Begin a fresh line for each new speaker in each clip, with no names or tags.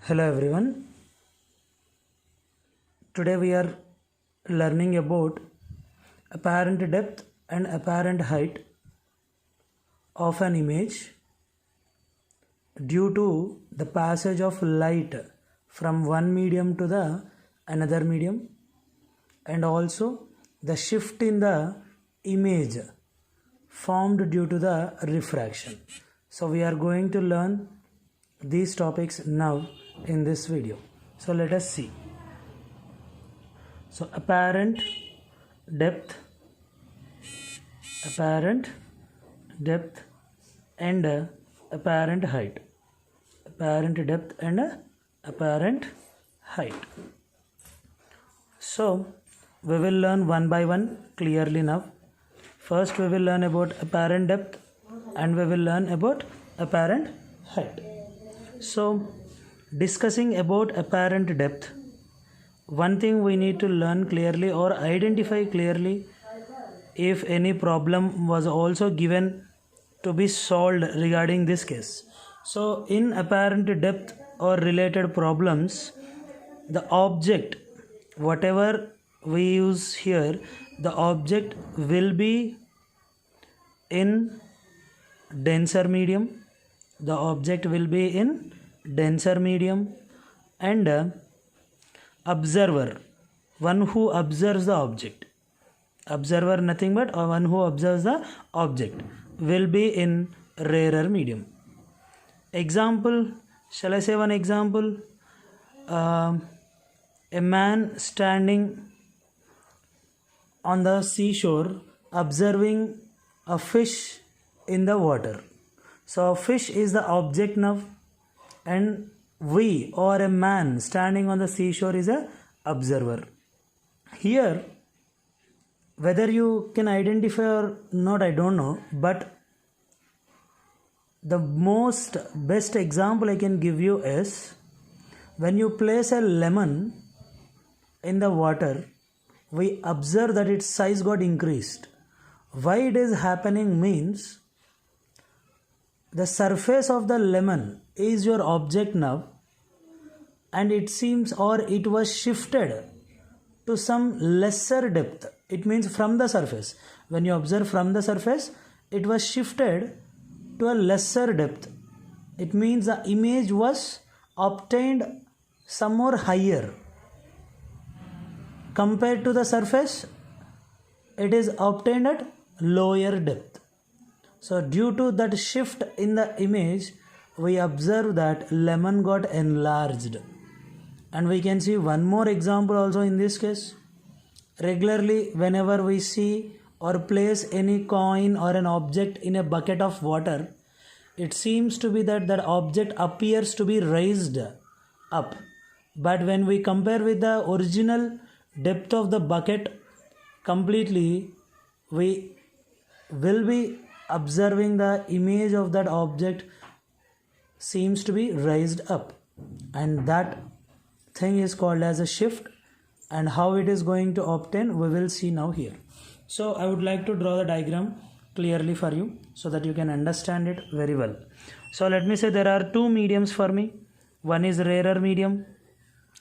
Hello everyone. Today we are learning about apparent depth and apparent height of an image due to the passage of light from one medium to the another medium, and also the shift in the image formed due to the refraction. So we are going to learn these topics now in this video. So let us see. So apparent depth and apparent height. Apparent depth and apparent height. So we will learn one by one clearly now. First we will learn about apparent depth and we will learn about apparent height. So discussing about apparent depth, one thing we need to learn clearly or identify clearly if any problem was also given to be solved regarding this case. So in apparent depth or related problems, the object, whatever we use here, the object will be in denser medium. The object will be in denser medium, and observer, one who observes the object, observer nothing but one who observes the object, will be in rarer medium. Example, shall I say one example? A man standing on the seashore observing a fish in the water. So fish is the object now, and we or a man standing on the seashore is a observer. Here, whether you can identify or not, I don't know, but the most best example I can give you is when you place a lemon in the water, we observe that its size got increased. Why it is happening means the surface of the lemon is your object now, and it seems or it was shifted to some lesser depth. It means from the surface. When you observe from the surface, it was shifted to a lesser depth. It means the image was obtained some more higher. Compared to the surface, it is obtained at lower depth. So due to that shift in the image, we observe that lemon got enlarged. And we can see one more example also in this case. Regularly, whenever we see or place any coin or an object in a bucket of water, it seems to be that that object appears to be raised up. But when we compare with the original depth of the bucket completely, we will be observing the image of that object seems to be raised up, and that thing is called as a shift, and how it is going to obtain we will see now here. So I would like to draw the diagram clearly for you so that you can understand it very well. So let me say there are two mediums for me. One is rarer medium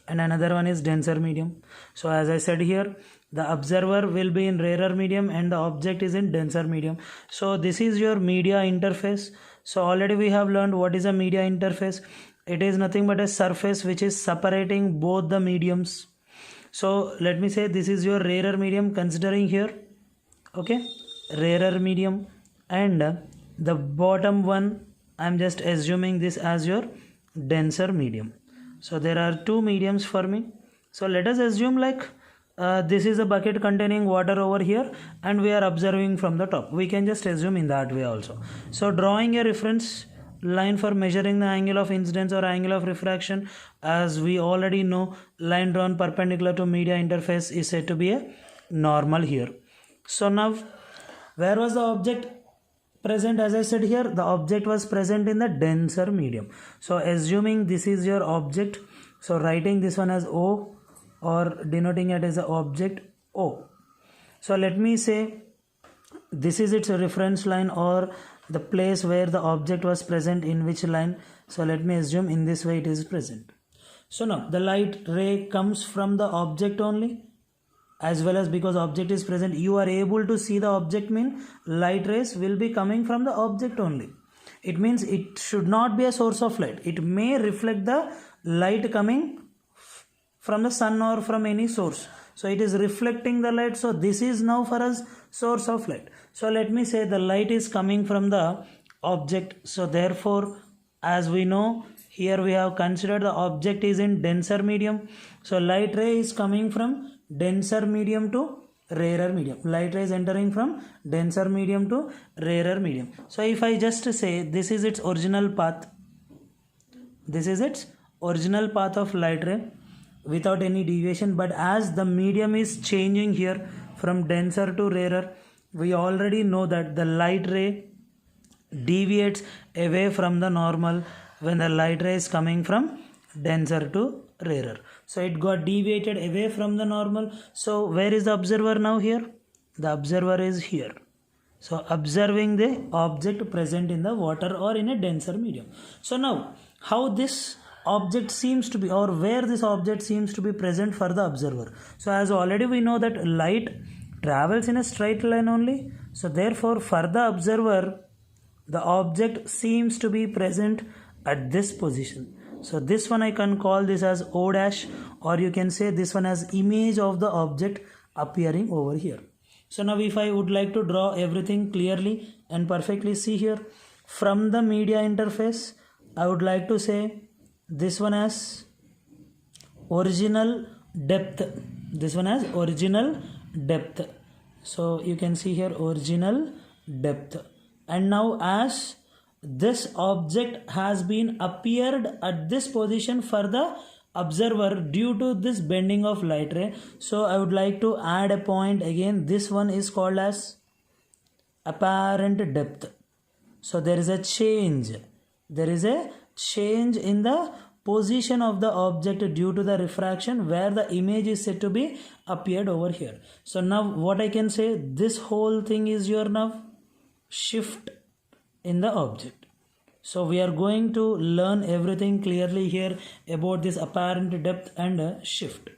and another one is denser medium. So as I said here, the observer will be in rarer medium and the object is in denser medium. So this is your media interface. So already we have learned what is a media interface. It is nothing but a surface which is separating both the mediums. So let me say this is your rarer medium considering here, okay, rarer medium, and the bottom one I am just assuming this as your denser medium. So there are two mediums for me. So let us assume like this is a bucket containing water over here and we are observing from the top. We can just assume in that way also. So drawing a reference line for measuring the angle of incidence or angle of refraction, as we already know, line drawn perpendicular to media interface is said to be a normal here. So now, where was the object present? As I said here, the object was present in the denser medium. So assuming this is your object, so writing this one as O or denoting it as an object O. So let me say this is its reference line or the place where the object was present in which line. So let me assume in this way it is present. So now the light ray comes from the object only, as well as because object is present, you are able to see the object, mean light rays will be coming from the object only. It means it should not be a source of light. It may reflect the light coming from the sun or from any source. So it is reflecting the light. So this is now for us source of light. So let me say the light is coming from the object. So therefore, as we know, here we have considered the object is in denser medium. So light ray is coming from denser medium to rarer medium. Light rays entering from denser medium to rarer medium. So if I just say this is its original path, this is its original path of light ray without any deviation, but as the medium is changing here from denser to rarer, we already know that the light ray deviates away from the normal when the light ray is coming from denser to rarer. So it got deviated away from the normal. So where is the observer now here? The observer is here. So observing the object present in the water or in a denser medium. So now how this object seems to be, or where this object seems to be present for the observer. So as already we know that light travels in a straight line only. So therefore for the observer, the object seems to be present at this position. So this one I can call this as O dash, or you can say this one as image of the object appearing over here. So now if I would like to draw everything clearly and perfectly, see here from the media interface, I would like to say this one as original depth. This one as original depth. So you can see here original depth. And now as this object has been appeared at this position for the observer due to this bending of light ray, so I would like to add a point again. This one is called as apparent depth. So there is a change. There is a change in the position of the object due to the refraction where the image is said to be appeared over here. So now what I can say, this whole thing is your now shift in the object. So we are going to learn everything clearly here about this apparent depth and shift.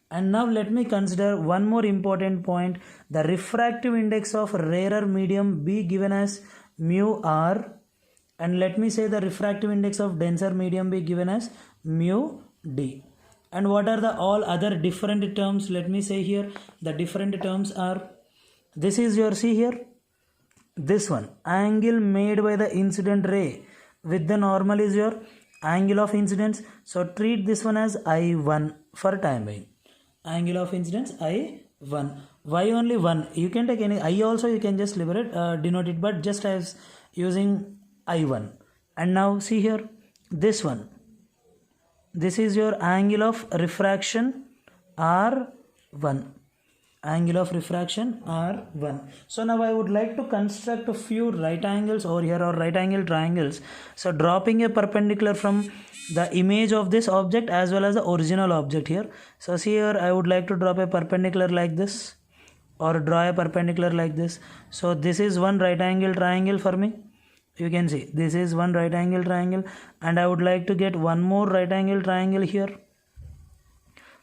And now let me consider one more important point. The refractive index of rarer medium be given as mu r, and let me say the refractive index of denser medium be given as mu d. And what are the all other different terms? Let me say here the different terms are, this is your, see here, this one angle made by the incident ray with the normal is your angle of incidence. So treat this one as I1 for time being. Angle of incidence I1. Why only 1? You can take any I also, you can just liberate denote it, but just as using I1. And now see here this one, this is your angle of refraction R1. Angle of refraction R1. So now I would like to construct a few right angles over here, or right angle triangles. So dropping a perpendicular from the image of this object as well as the original object here. So see here, I would like to drop a perpendicular like this, or draw a perpendicular like this. So this is one right angle triangle for me. You can see this is one right angle triangle, and I would like to get one more right angle triangle here.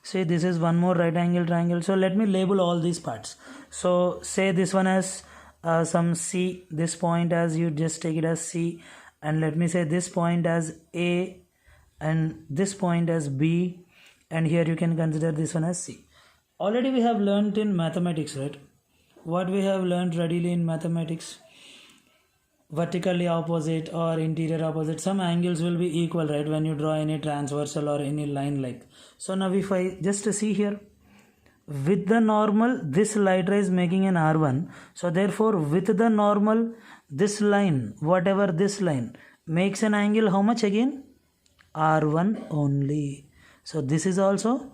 Say this is one more right angle triangle. So let me label all these parts. So say this one as some C, this point as, you just take it as C, and let me say this point as A, and this point as B, and here you can consider this one as C. Already we have learnt in mathematics, right? What we have learnt readily in mathematics, vertically opposite or interior opposite, some angles will be equal, right, when you draw any transversal or any line like. So now if I just see here, with the normal this light ray is making an R1, so therefore with the normal this line, whatever this line makes an angle how much again? R1 only. So this is also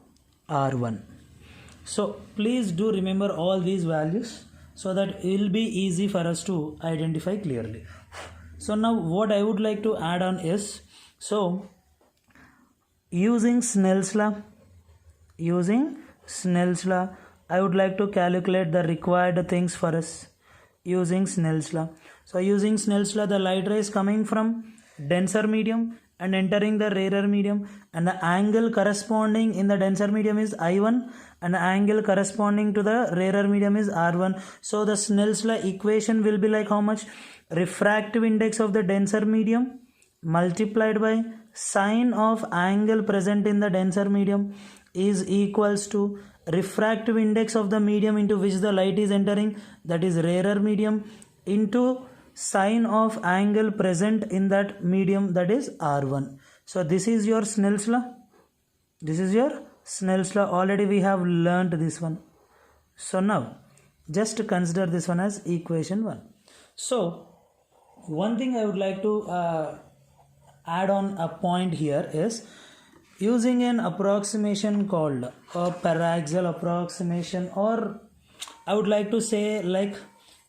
R1. So please do remember all these values, so that it will be easy for us to identify clearly. So now what I would like to add on is, so using Snell's law, I would like to calculate the required things for us using Snell's law. So using Snell's law, the light ray is coming from denser medium and entering the rarer medium, and the angle corresponding in the denser medium is I1 and the angle corresponding to the rarer medium is R1. So the Snell's law equation will be like how much? Refractive index of the denser medium multiplied by sine of angle present in the denser medium is equals to refractive index of the medium into which the light is entering, that is rarer medium, into sine of angle present in that medium, that is R1. So this is your Snell's law. This is your Snell's law. Already we have learnt this one. So now just consider this one as equation 1. So one thing I would like to add on a point here is using an approximation called a paraxial approximation, or I would like to say like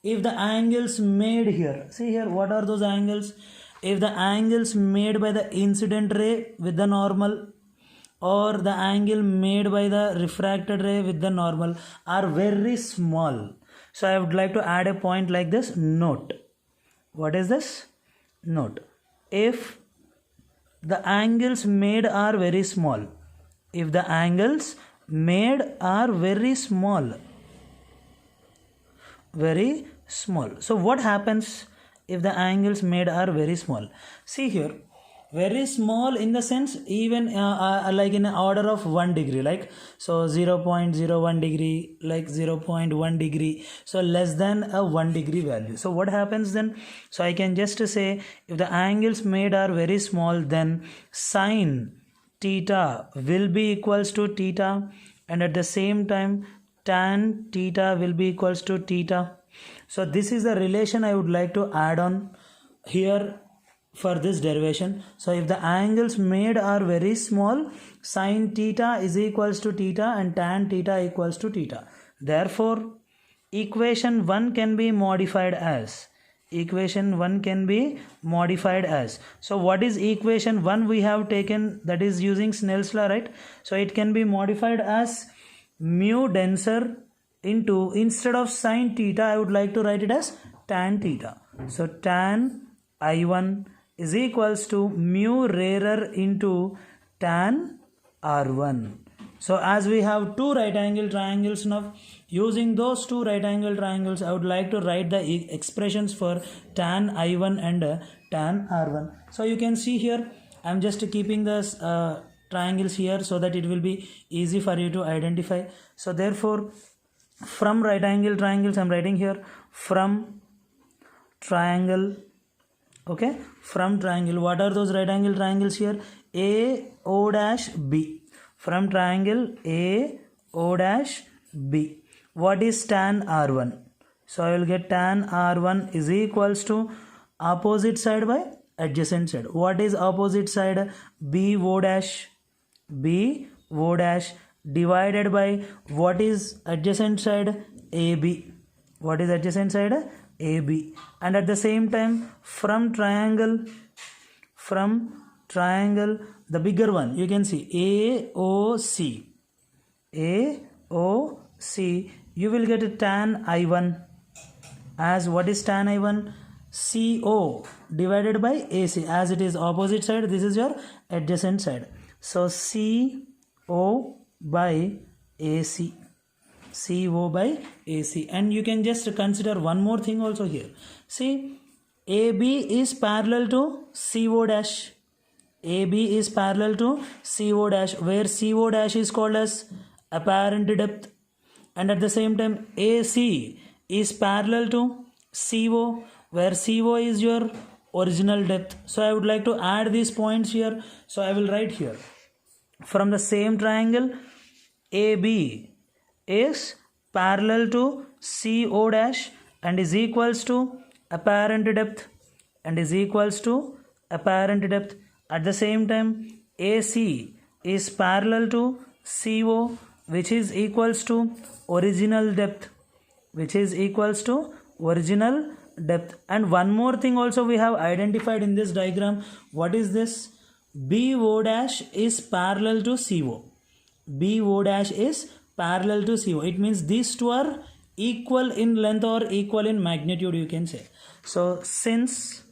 if the angles made here, see here, what are those angles? If the angles made by the incident ray with the normal or the angle made by the refracted ray with the normal are very small, so I would like to add a point like this. Note. What is this? Note. If the angles made are very small, if the angles made are very small, so what happens if the angles made are very small? See here, very small in the sense even like in an order of 1 degree, like so 0.01 degree, like 0.1 degree, so less than a 1 degree value. So what happens then? So I can just say if the angles made are very small, then sine theta will be equals to theta, and at the same time tan theta will be equals to theta. So this is the relation I would like to add on here for this derivation. So if the angles made are very small, sine theta is equals to theta and tan theta equals to theta. Therefore equation 1 can be modified as, so what is equation 1 we have taken, that is using Snell's law, right? So it can be modified as mu denser into, instead of sine theta I would like to write it as tan theta. So tan I1 is equals to mu rarer into tan R1. So as we have two right angle triangles now, using those two right angle triangles I would like to write the expressions for tan I1 and tan R1. So you can see here I am just keeping this triangles here so that it will be easy for you to identify. So therefore from right angle triangles I am writing here from triangle. Okay, from triangle, what are those right angle triangles here? A O dash B. From triangle A O dash B, what is tan R1? So I will get tan R1 is equals to opposite side by adjacent side. What is opposite side? B O dash divided by what is adjacent side? AB. What is adjacent side? AB. And at the same time from triangle, the bigger one, you can see AOC, you will get a tan I1 as, what is tan I1? CO divided by AC, as it is opposite side, this is your adjacent side. So CO by AC. And you can just consider one more thing also here. See, AB is parallel to CO dash. AB is parallel to CO dash, where CO dash is called as apparent depth, and at the same time AC is parallel to CO, where CO is your original depth. So I would like to add these points here. So I will write here, from the same triangle AB is parallel to CO dash and is equals to apparent depth, At the same time AC is parallel to CO, which is equals to original depth, and one more thing also we have identified in this diagram. What is this? BO dash is parallel to CO. It means these two are equal in length or equal in magnitude, you can say. So since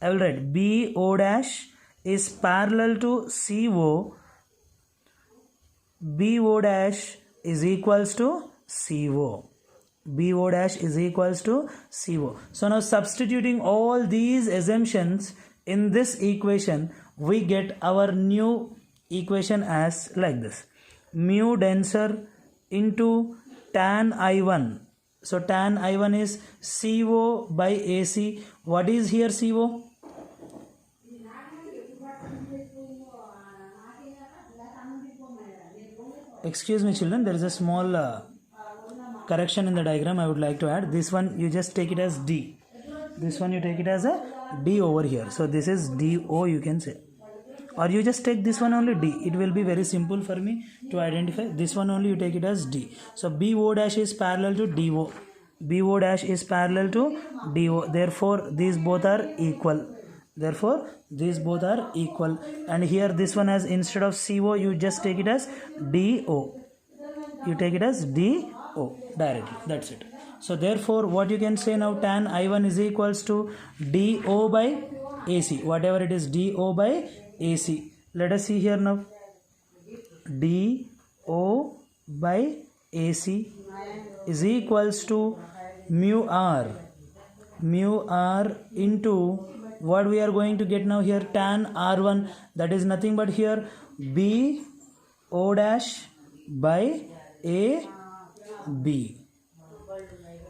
I will write BO dash is parallel to CO, BO dash is equals to CO. BO dash is equals to CO. So now substituting all these assumptions in this equation, we get our new equation as like this. Mu denser into tan I1. So tan I1 is CO by AC. What is here CO? Excuse me children, there is a small correction in the diagram I would like to add. This one you just take it as D. This one you take it as a D over here. So this is DO you can say. Or you just take this one only D. It will be very simple for me to identify. This one only you take it as D. So BO dash is parallel to DO. BO dash is parallel to DO. Therefore these both are equal. Therefore these both are equal. And here this one as instead of CO you just take it as DO. You take it as DO directly. That's it. So therefore what you can say now, tan I1 is equals to DO by AC. Whatever it is, DO by AC. Let us see here now. DO by AC is equals to mu R. Mu R into what we are going to get now here, tan R1. That is nothing but here BO dash by AB.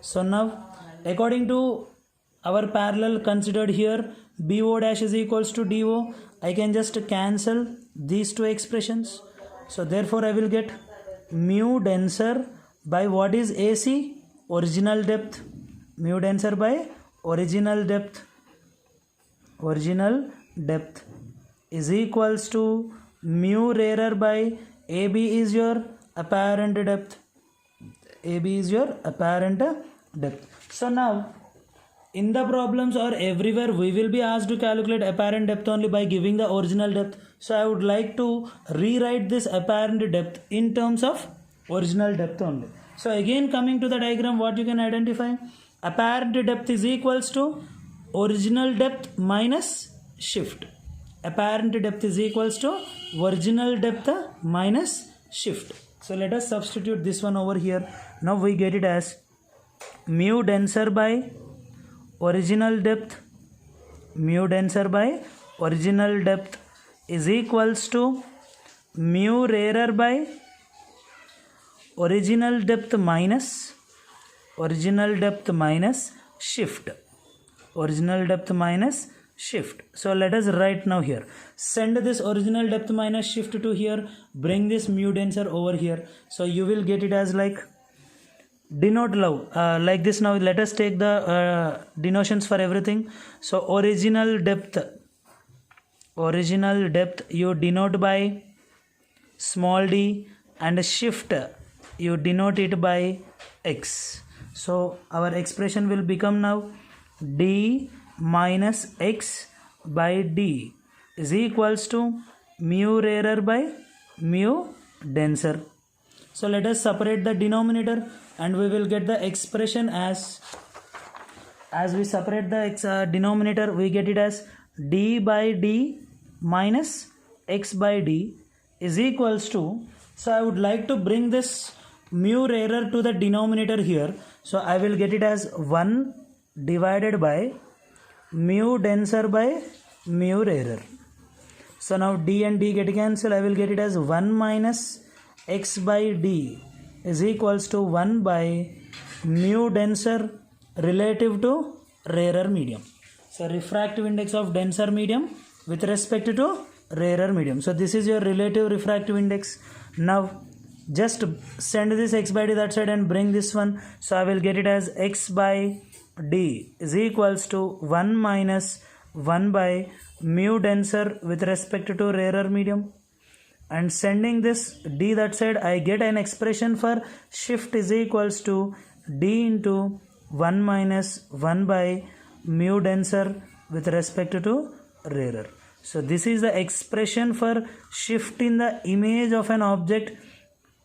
So now according to our parallel considered here, BO dash is equals to DO. I can just cancel these two expressions. So therefore I will get mu denser by what is AC? Original depth. Mu denser by original depth. Original depth is equals to mu rarer by AB is your apparent depth. AB is your apparent depth. So now in the problems or everywhere we will be asked to calculate apparent depth only by giving the original depth. So I would like to rewrite this apparent depth in terms of original depth only. So again coming to the diagram, what you can identify? Apparent depth is equals to original depth minus shift. Apparent depth is equals to original depth minus shift. So let us substitute this one over here. Now we get it as mu denser by original depth. Mu denser by original depth is equals to mu rarer by original depth minus shift. Original depth minus shift. So let us write now here. Send this original depth minus shift to here. Bring this mu denser over here. So you will get it as like denote like this. Now let us take the denotions for everything. So original depth you denote by small d, and shift you denote it by x. So our expression will become now d minus x by d is equals to mu rarer by mu denser. So let us separate the denominator and we will get the expression as we separate the denominator, we get it as d by d minus x by d is equals to, so I would like to bring this mu rarer to the denominator here. So I will get it as 1 divided by mu denser by mu rarer. So now d and d get cancelled. I will get it as 1 minus x by d is equals to 1 by mu denser relative to rarer medium. So refractive index of denser medium with respect to rarer medium. So this is your relative refractive index. Now just send this x by d that side and bring this one. So I will get it as x by d is equals to 1 minus 1 by mu denser with respect to rarer medium. And sending this d that side, I get an expression for shift is equals to d into 1 minus 1 by mu denser with respect to rarer. So this is the expression for shift in the image of an object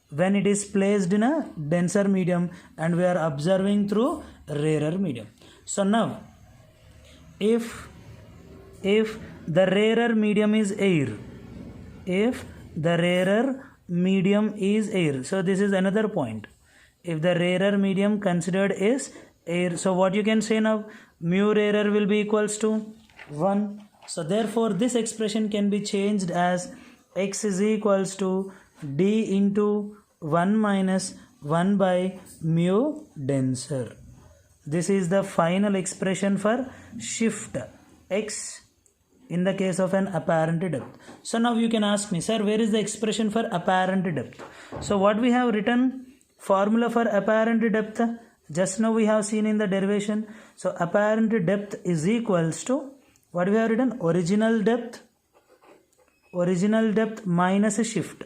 when it is placed in a denser medium and we are observing through rarer medium. So now if the rarer medium is air, if the rarer medium is air, so this is another point. If the rarer medium considered is air, so what you can say now, mu rarer will be equals to 1. So therefore this expression can be changed as x is equals to d into 1 minus 1 by mu denser. This is the final expression for shift x in the case of an apparent depth. So now you can ask me, sir, where is the expression for apparent depth? So what we have written, formula for apparent depth, just now we have seen in the derivation. So apparent depth is equals to, what we have written, original depth minus shift.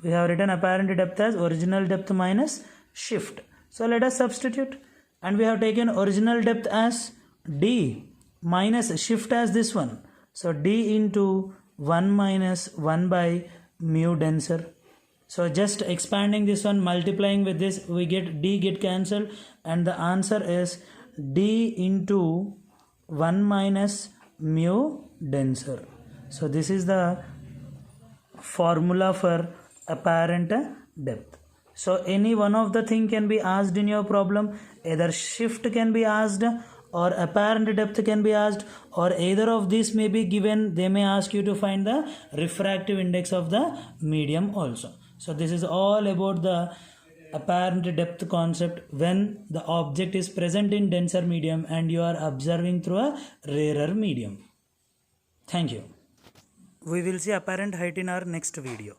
We have written apparent depth as original depth minus shift. So let us substitute, and we have taken original depth as d minus shift as this one. So d into 1 minus 1 by mu denser. So just expanding this one, multiplying with this, we get d get cancelled, and the answer is d into 1 minus mu denser. So this is the formula for apparent depth. So any one of the thing can be asked in your problem. Either shift can be asked, or apparent depth can be asked, or either of these may be given. They may ask you to find the refractive index of the medium also. So this is all about the apparent depth concept when the object is present in denser medium and you are observing through a rarer medium. Thank you. We will see apparent height in our next video.